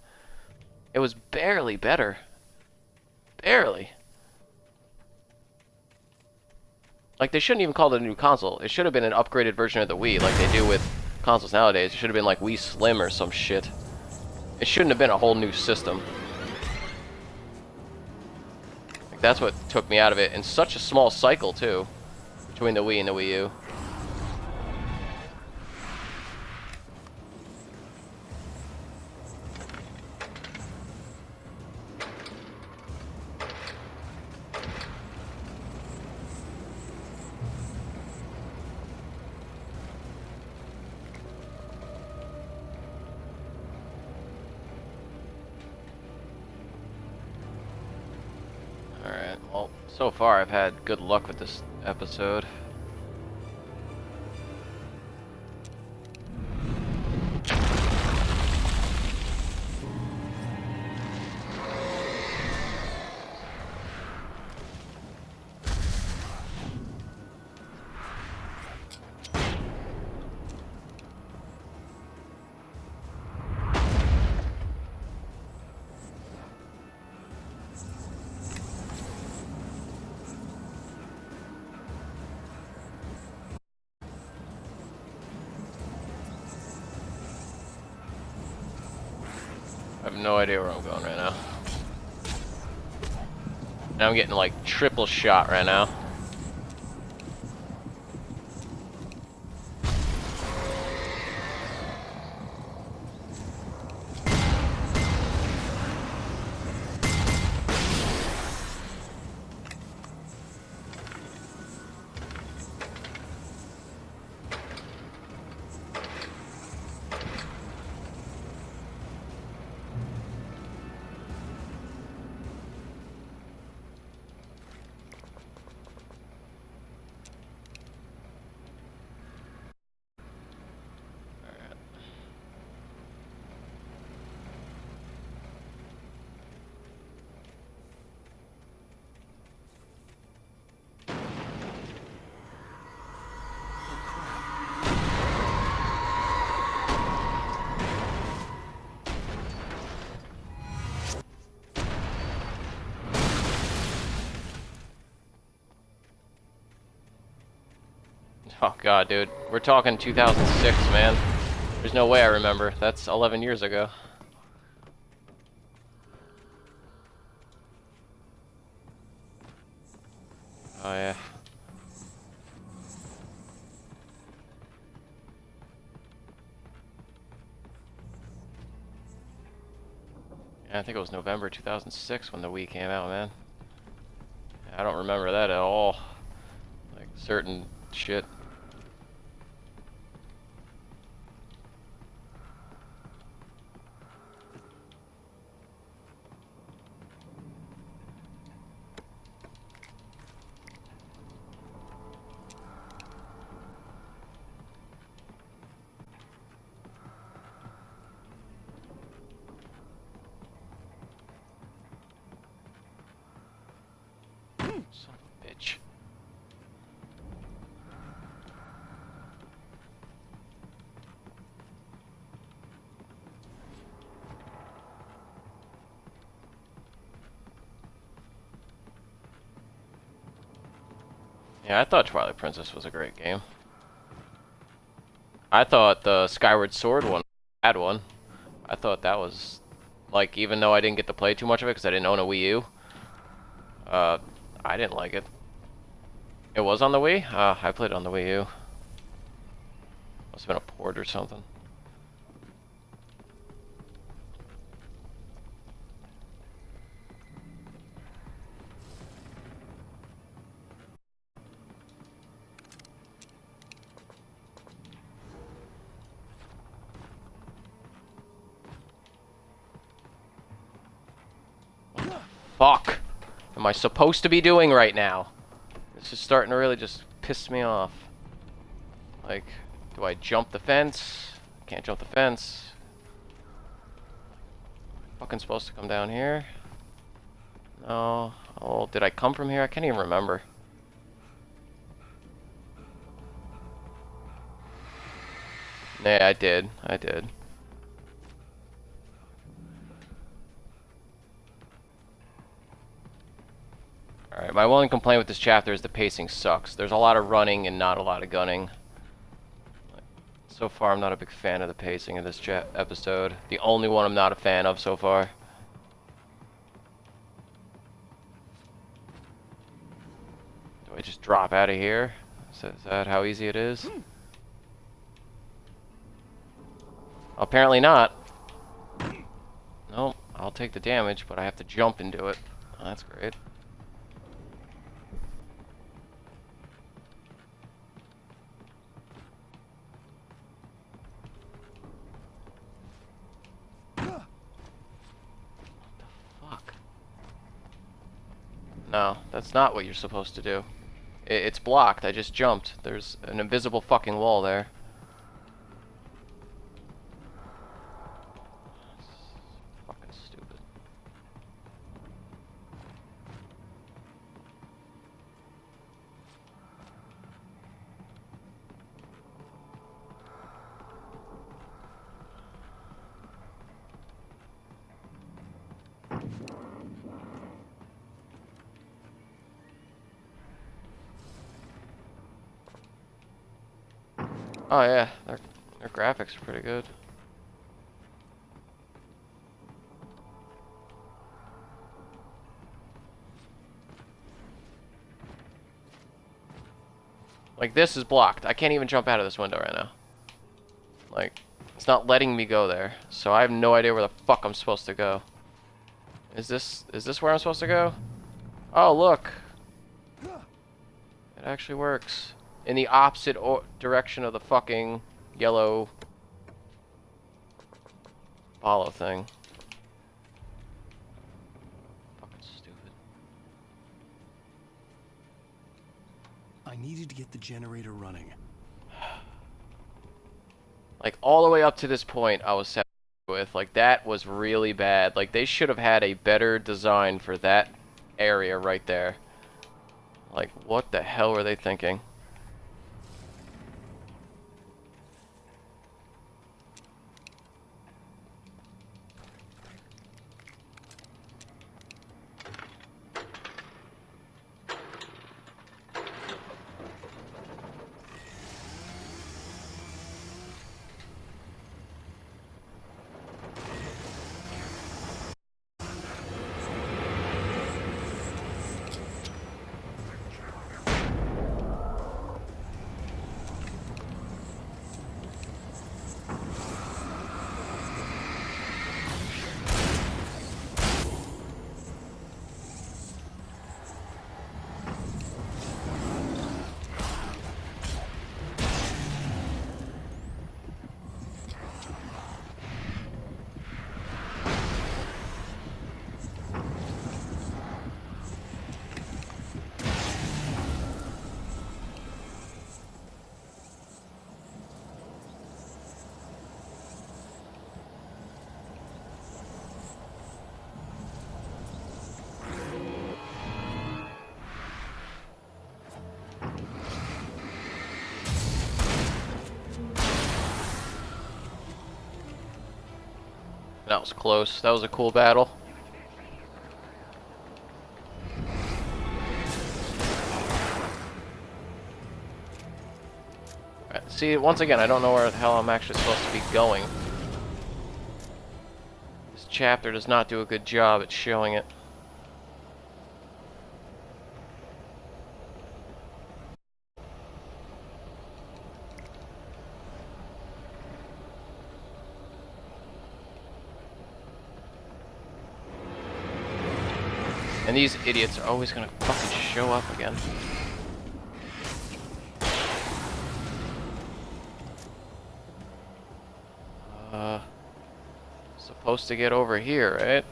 [SPEAKER 1] it was barely better. Barely. Like, they shouldn't even call it a new console. It should have been an upgraded version of the Wii, like they do with consoles nowadays. It should have been like Wii Slim or some shit. It shouldn't have been a whole new system. Like, that's what took me out of it. In such a small cycle, too, between the Wii and the Wii U. Alright, well, so far I've had good luck with this episode. I have no idea where I'm going right now. Now I'm getting like triple shot right now. Oh god, dude. We're talking 2006, man. There's no way I remember. That's 11 years ago. Oh yeah. Yeah, I think it was November 2006 when the Wii came out, man. I don't remember that at all. Like, certain shit. Son of a bitch. Yeah, I thought Twilight Princess was a great game. I thought the Skyward Sword one had one. I thought that was, like, even though I didn't get to play too much of it because I didn't own a Wii U, I didn't like it. It was on the Wii? I played it on the Wii U. Must have been a port or something. What the fuck am I supposed to be doing right now? This is starting to really just piss me off. Like, do I jump the fence? Can't jump the fence. Fucking supposed to come down here? No. Oh, did I come from here? I can't even remember. Yeah, I did. I did. Alright, my one complaint with this chapter is the pacing sucks. There's a lot of running and not a lot of gunning. So far, I'm not a big fan of the pacing of this episode. The only one I'm not a fan of so far. Do I just drop out of here? Is that how easy it is? Apparently not. Nope, I'll take the damage, but I have to jump into it. Oh, that's great. No, that's not what you're supposed to do. It's blocked. I just jumped. There's an invisible fucking wall there. Fucking stupid. Oh yeah, their graphics are pretty good. Like, this is blocked. I can't even jump out of this window right now. Like, it's not letting me go there. So I have no idea where the fuck I'm supposed to go. Is this where I'm supposed to go? Oh, look. It actually works. In the opposite direction of the fucking yellow follow thing. Fucking stupid.
[SPEAKER 8] I needed to get the generator running.
[SPEAKER 1] Like, all the way up to this point, I was set with. Like, that was really bad. Like, they should have had a better design for that area right there. Like, what the hell were they thinking? That was close. That was a cool battle. Alright, see, once again, I don't know where the hell I'm actually supposed to be going. This chapter does not do a good job at showing it. And these idiots are always gonna fucking show up again. Supposed to get over here, right?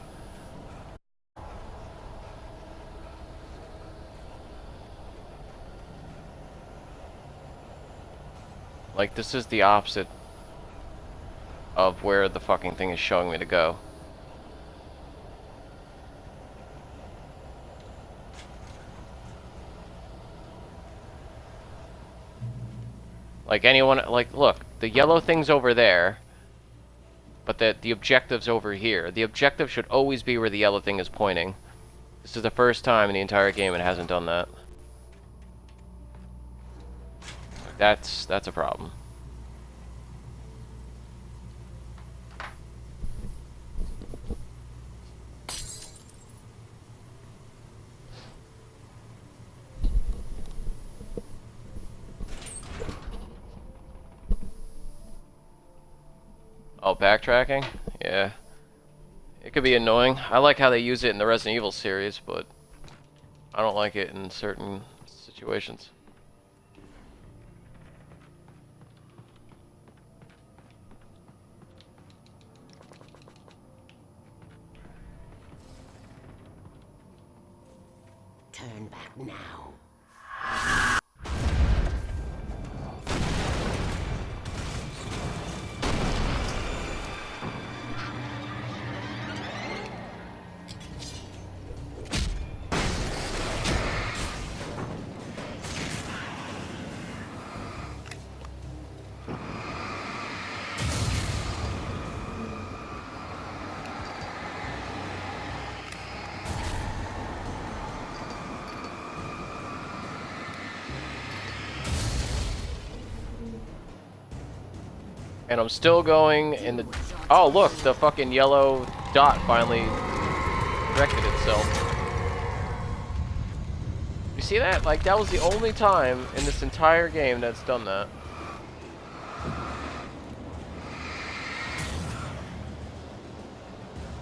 [SPEAKER 1] Like, this is the opposite of where the fucking thing is showing me to go. Like anyone, like, look, the yellow thing's over there, but the objective's over here. The objective should always be where the yellow thing is pointing. This is the first time in the entire game it hasn't done that. That's a problem. Oh, backtracking? Yeah. It could be annoying. I like how they use it in the Resident Evil series, but I don't like it in certain situations.
[SPEAKER 9] Turn back now.
[SPEAKER 1] And I'm still going in the... Oh, look! The fucking yellow dot finally corrected itself. You see that? Like, that was the only time in this entire game that's done that.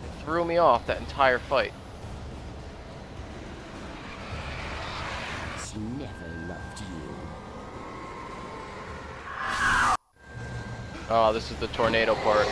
[SPEAKER 1] It threw me off that entire fight.
[SPEAKER 9] It's never loved you.
[SPEAKER 1] Oh, this is the tornado part.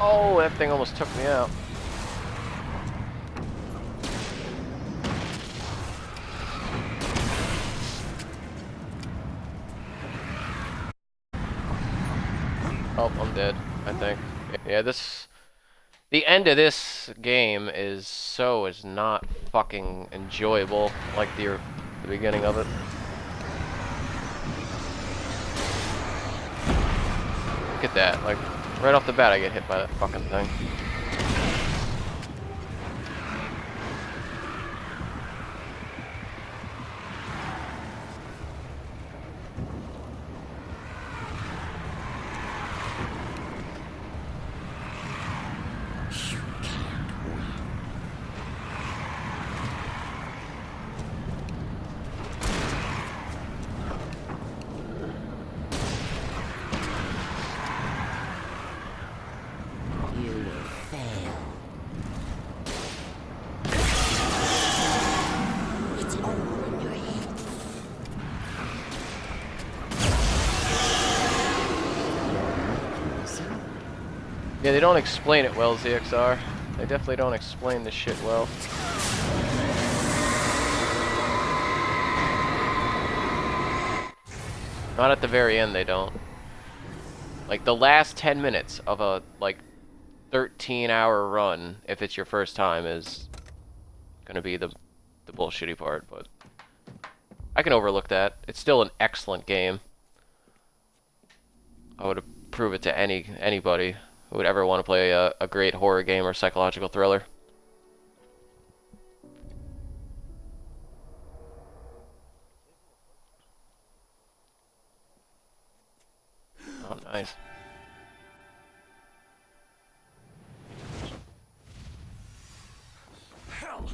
[SPEAKER 1] Oh, that thing almost took me out. Oh, I'm dead, I think. Yeah, the end of this game is not fucking enjoyable like the beginning of it. Look at that, like, right off the bat I get hit by that fucking thing.
[SPEAKER 9] You will
[SPEAKER 1] Yeah, they don't explain it well, ZXR. They definitely don't explain this shit well. Not at the very end, they don't. Like, the last 10 minutes of a, like, 13-hour run, if it's your first time, is gonna be the bullshitty part, but I can overlook that. It's still an excellent game. I would approve it to anybody who would ever want to play a great horror game or psychological thriller. Oh, nice.
[SPEAKER 8] Hell!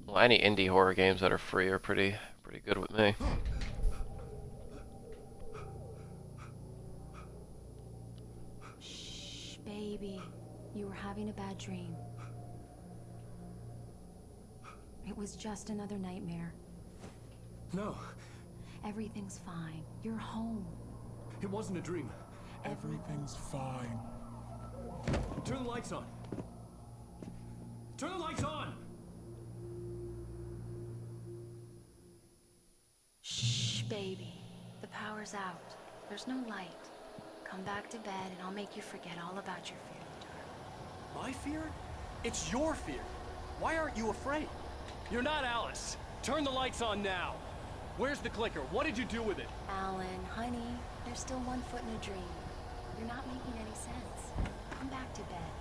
[SPEAKER 1] Well, any indie horror games that are free are pretty good with me.
[SPEAKER 3] Shh, baby. You were having a bad dream. It was just another nightmare.
[SPEAKER 8] No,
[SPEAKER 3] Everything's fine. You're home.
[SPEAKER 8] it wasn't a dream.
[SPEAKER 6] Everything's fine.
[SPEAKER 8] Turn the lights on. Turn the lights on!
[SPEAKER 3] Shh, baby. The power's out. There's no light. Come back to bed and I'll make you forget all about your fear of the dark.
[SPEAKER 8] My fear? It's your fear. Why aren't you afraid? You're not Alice. Turn the lights on now. Where's the clicker? What did you do with it?
[SPEAKER 3] Alan, honey, there's still one foot in a dream. You're not making any sense. Come back to bed.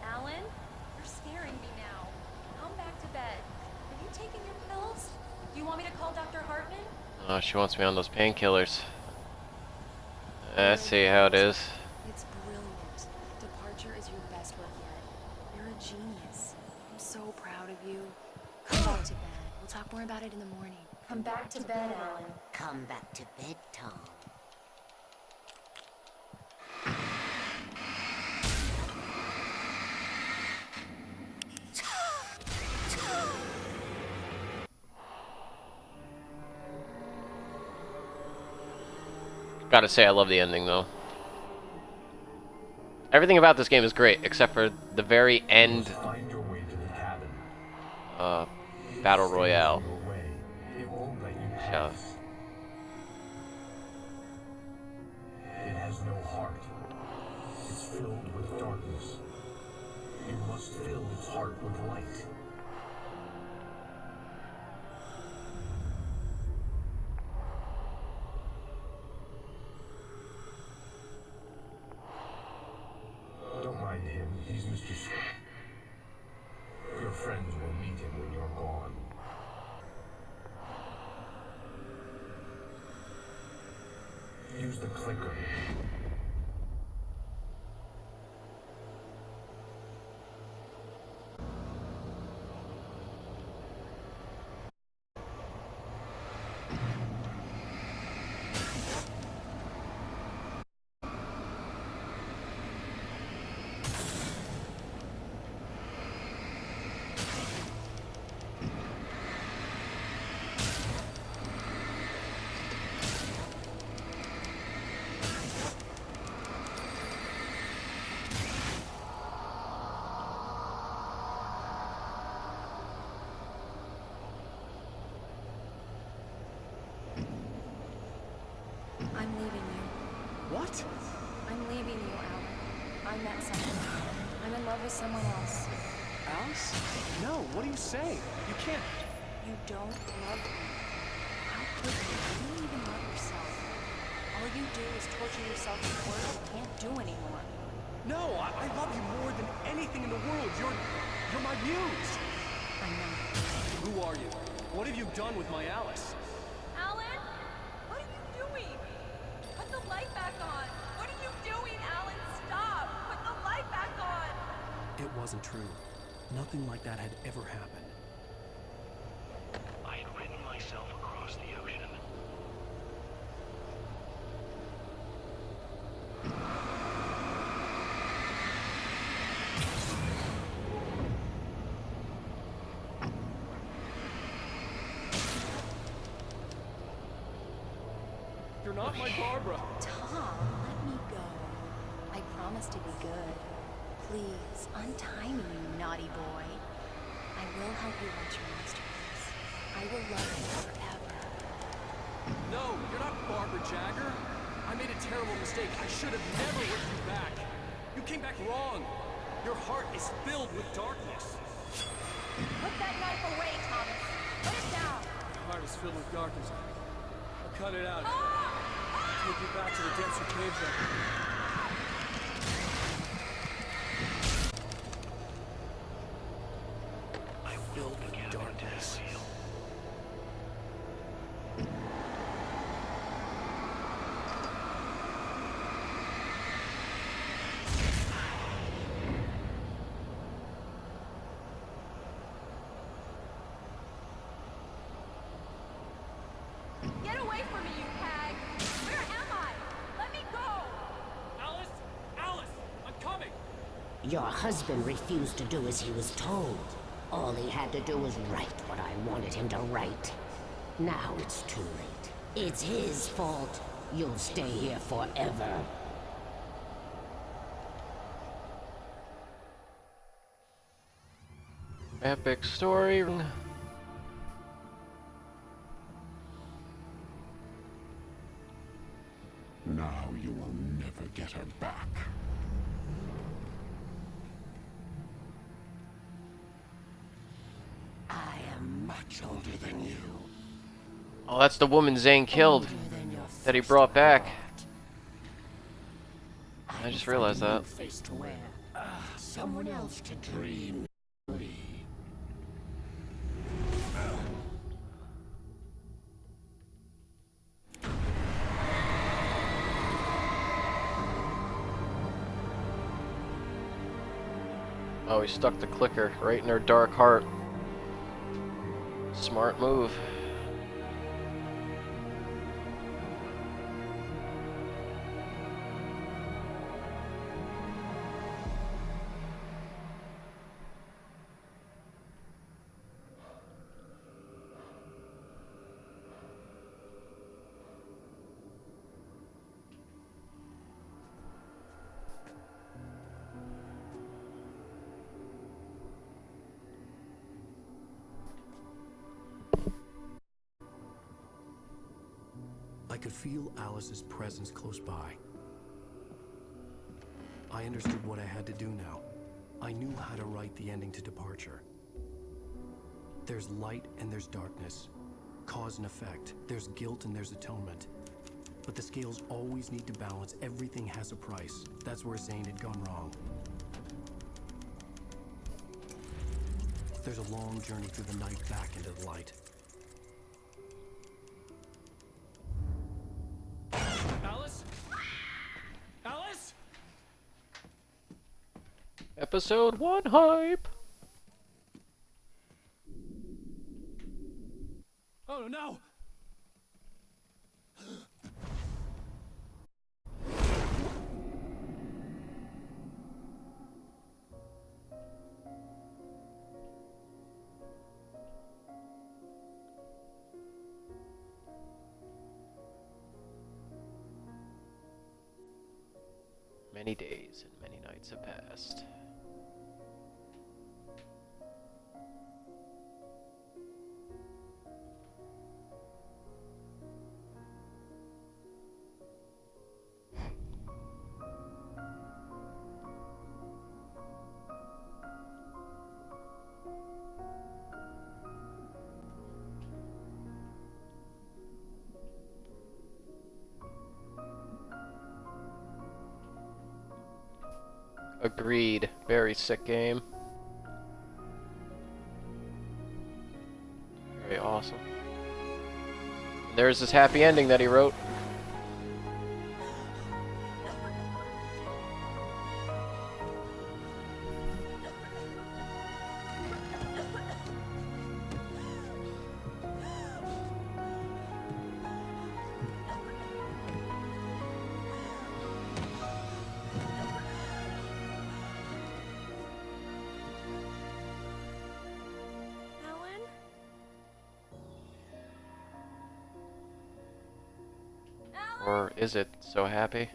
[SPEAKER 3] Alan, you're scaring me now. Come back to bed. Have you taken your pills? Do you want me to call Dr. Hartman?
[SPEAKER 1] Oh, she wants me on those painkillers. I see how it is.
[SPEAKER 3] It's brilliant. Departure is your best work yet. You're a genius. I'm so proud of you. Come back to bed. We'll talk more about it in the morning. Come back to bed, Alan.
[SPEAKER 9] Come back to bed, Tom.
[SPEAKER 1] Gotta say, I love the ending, though. Everything about this game is great, except for the very end
[SPEAKER 4] Find your way to the cabin.
[SPEAKER 1] Battle Royale.
[SPEAKER 4] Your way. It won't let you
[SPEAKER 1] Yeah.
[SPEAKER 4] pass. It has no heart. It's filled with darkness. You must fill its heart with light. Don't mind him. He's Mr. Scott. Your friends will meet him when you're gone. Use the clicker.
[SPEAKER 3] I'm leaving you.
[SPEAKER 8] What?
[SPEAKER 3] I'm leaving you, Alan. I met someone. I'm in love with someone else.
[SPEAKER 8] Alice? No, what are you saying? You can't.
[SPEAKER 3] You don't love me. How could you? You don't even love yourself. All you do is torture yourself with work you can't do anymore.
[SPEAKER 8] No, I love you more than anything in the world. You're my muse.
[SPEAKER 3] I know.
[SPEAKER 8] Who are you? What have you done with my Alice?
[SPEAKER 3] Alan? What are you doing? Put the light back on. What are you doing, Alan? Stop. Put the light back on.
[SPEAKER 8] It wasn't true. Nothing like that had ever happened.
[SPEAKER 6] I had written myself across the ocean.
[SPEAKER 8] You're not my Barbara.
[SPEAKER 3] Tom, let me go. I promise promise to be good. Please, untie me, you naughty boy. I will help you reach your masterpiece. I will love you forever.
[SPEAKER 10] No, you're not Barbara Jagger. I made a terrible mistake. I should have never whipped you back. You came back wrong. Your heart is filled with darkness.
[SPEAKER 3] Put that knife away, Thomas. Put it down.
[SPEAKER 10] Your heart is filled with darkness. I'll cut it out. I'll take you back to the denser cave then.
[SPEAKER 8] I'm filled with darkness.
[SPEAKER 3] Get away from me, you hag! Where am I? Let me go!
[SPEAKER 10] Alice! Alice! I'm coming!
[SPEAKER 9] Your husband refused to do as he was told. All he had to do was write what I wanted him to write. Now it's too late. It's his fault. You'll stay here forever.
[SPEAKER 1] Epic story.
[SPEAKER 11] Now you will never get her back.
[SPEAKER 9] I am much older than you.
[SPEAKER 1] Oh, that's the woman Zane killed
[SPEAKER 9] Older than your
[SPEAKER 1] that he
[SPEAKER 9] first
[SPEAKER 1] brought back.
[SPEAKER 9] heart.
[SPEAKER 1] I just realized that.
[SPEAKER 9] New face to wear. Someone else to dream.
[SPEAKER 1] Oh, he stuck the clicker right in her dark heart. Smart move.
[SPEAKER 8] I could feel Alice's presence close by. I understood what I had to do now. I knew how to write the ending to Departure. There's light and there's darkness. Cause and effect. There's guilt and there's atonement. But the scales always need to balance. Everything has a price. That's where Zane had gone wrong. There's a long journey through the night back into the light.
[SPEAKER 10] Alice? Alice?
[SPEAKER 1] Episode 1 hype.
[SPEAKER 10] Oh no!
[SPEAKER 1] Many days and many nights have passed. Agreed. Very sick game. Very awesome. There's this happy ending that he wrote.
[SPEAKER 3] Alan?
[SPEAKER 1] Or is it so happy?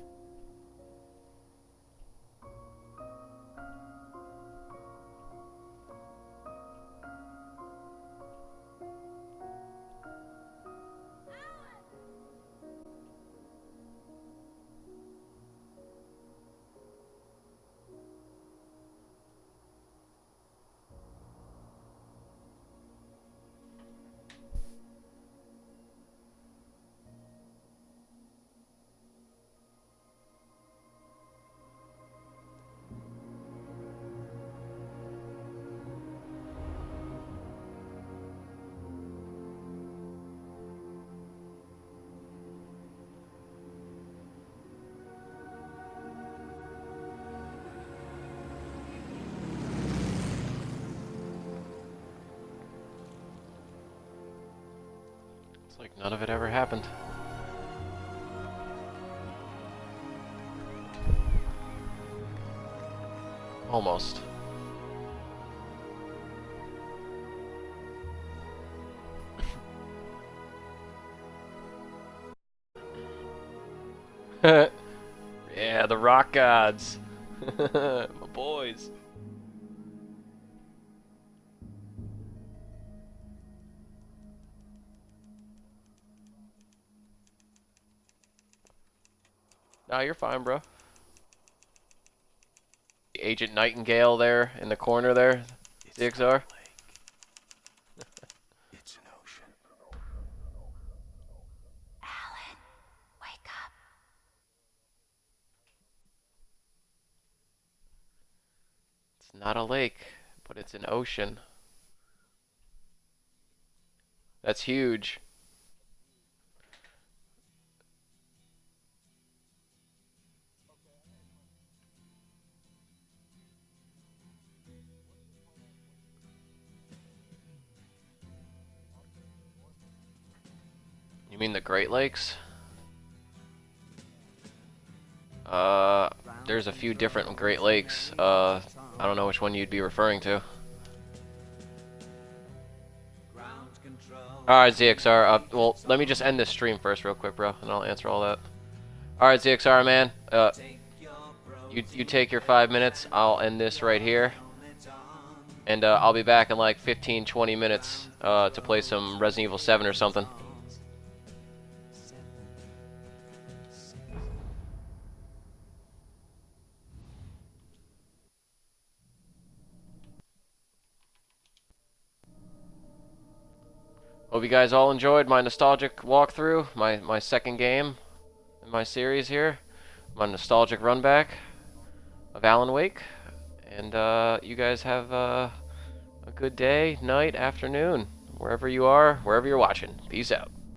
[SPEAKER 1] It's like none of it ever happened. Almost. Yeah, the rock gods. My boys. Nah, you're fine, bro. Agent Nightingale there in the corner there. ZXR.
[SPEAKER 8] It's an ocean.
[SPEAKER 3] Alan, wake up.
[SPEAKER 1] It's not a lake, but it's an ocean. That's huge. You mean the Great Lakes? There's a few different Great Lakes. I don't know which one you'd be referring to. Alright, ZXR, well, let me just end this stream first real quick, bro, and I'll answer all that. Alright, ZXR, man, you take your 5 minutes, I'll end this right here. And I'll be back in like 15-20 minutes to play some Resident Evil 7 or something. Hope you guys all enjoyed my nostalgic walkthrough, my second game in my series here, my nostalgic run back of Alan Wake, and you guys have a good day, night, afternoon, wherever you are, wherever you're watching. Peace out.